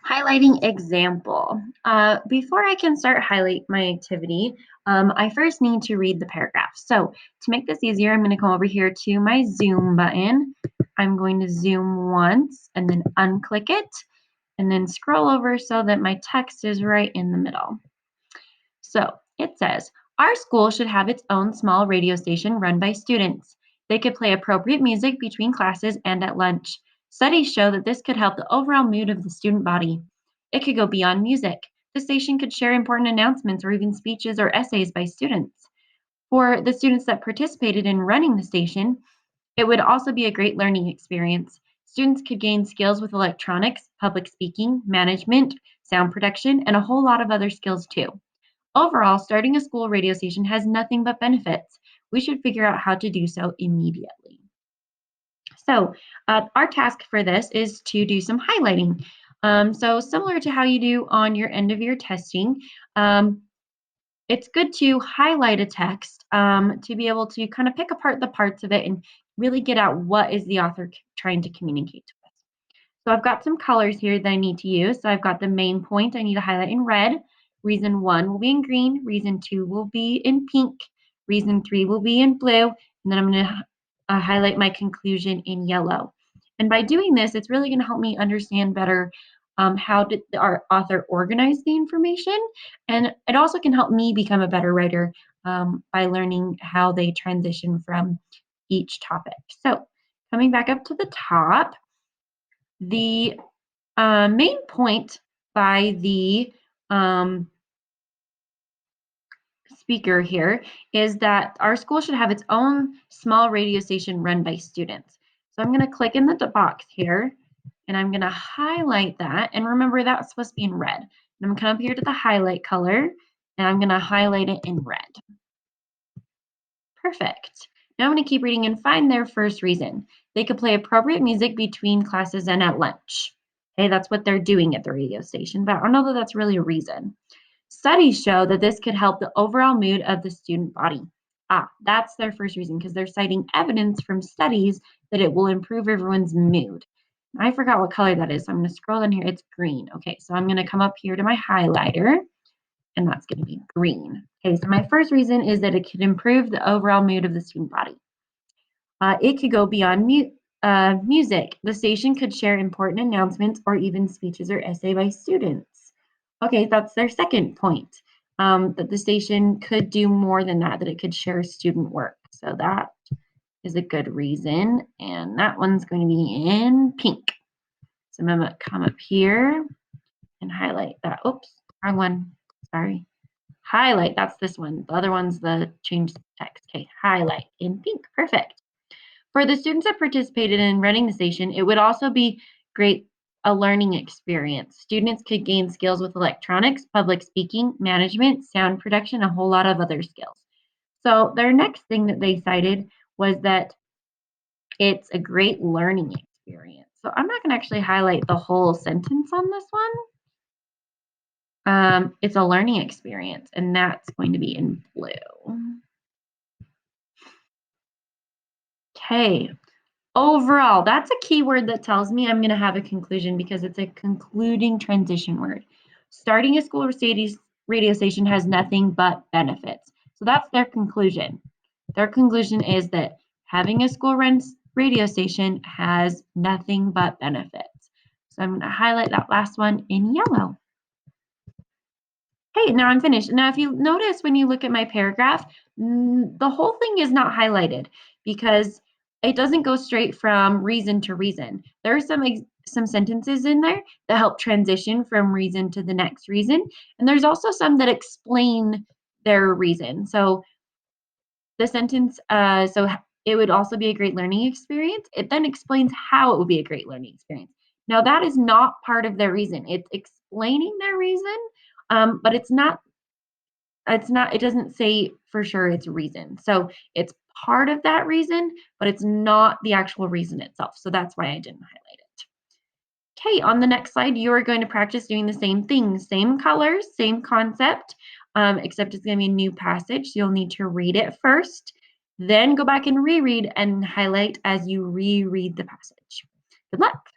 Highlighting example. Before I can start highlight my activity, I first need to read the paragraph. So to make this easier, I'm going to come over here to my zoom button. I'm going to zoom once and then unclick it and then scroll over so that my text is right in the middle. So it says, our school should have its own small radio station run by students. They could play appropriate music between classes and at lunch. Studies show that this could help the overall mood of the student body. It could go beyond music. The station could share important announcements or even speeches or essays by students. For the students that participated in running the station, it would also be a great learning experience. Students could gain skills with electronics, public speaking, management, sound production, and a whole lot of other skills too. Overall, starting a school radio station has nothing but benefits. We should figure out how to do so immediately. So, our task for this is to do some highlighting. So, similar to how you do on your end of year testing, um, it's good to highlight a text to be able to kind of pick apart the parts of it and really get out what is the author trying to communicate to us. So I've got some colors here that I need to use. So I've got the main point I need to highlight in red. Reason 1 will be in green. Reason 2 will be in pink. Reason 3 will be in blue. And then I'm going to highlight my conclusion in yellow. And by doing this, it's really going to help me understand better how did our author organize the information. And it also can help me become a better writer by learning how they transition from each topic. So coming back up to the top, the main point by the um, speaker here is that our school should have its own small radio station run by students. So I'm going to click in the box here and I'm going to highlight that. And remember, that's supposed to be in red. And I'm going to come up here to the highlight color and I'm going to highlight it in red. Perfect. Now I'm going to keep reading and find their first reason. They could play appropriate music between classes and at lunch. Okay, that's what they're doing at the radio station, but I don't know that that's really a reason. Studies show that this could help the overall mood of the student body. That's their first reason because they're citing evidence from studies that it will improve everyone's mood. I forgot what color that is, so I'm going to scroll in here. It's green. Okay, so I'm going to come up here to my highlighter and that's going to be green. Okay, so my first reason is that it could improve the overall mood of the student body. It could go beyond music. The station could share important announcements or even speeches or essay by students. Okay, that's their second point, that the station could do more than that, that it could share student work. So that is a good reason. And that one's going to be in pink. So I'm going to come up here and highlight that. Oops, wrong one. Sorry. Highlight, that's this one. The other one's the change text. Okay, highlight in pink. Perfect. For the students that participated in running the station, it would also be great a learning experience. Students could gain skills with electronics, public speaking, management, sound production, a whole lot of other skills. So their next thing that they cited was that it's a great learning experience. So I'm not going to actually highlight the whole sentence on this one. It's a learning experience, and that's going to be in blue. Okay. Overall, that's a keyword that tells me I'm going to have a conclusion because it's a concluding transition word. Starting a school radio station has nothing but benefits. So that's their conclusion. Their conclusion is that having a school run radio station has nothing but benefits. So I'm going to highlight that last one in yellow. Hey, now I'm finished. Now, if you notice when you look at my paragraph, the whole thing is not highlighted because it doesn't go straight from reason to reason. There are some sentences in there that help transition from reason to the next reason, and there's also some that explain their reason. So the sentence, it would also be a great learning experience. It then explains how it would be a great learning experience. Now, that is not part of their reason. It's explaining their reason, but it doesn't say for sure it's reason. So it's part of that reason, but it's not the actual reason itself. So that's why I didn't highlight it. Okay, on the next slide, you are going to practice doing the same thing, same colors, same concept, except it's going to be a new passage. So you'll need to read it first, then go back and reread and highlight as you reread the passage. Good luck.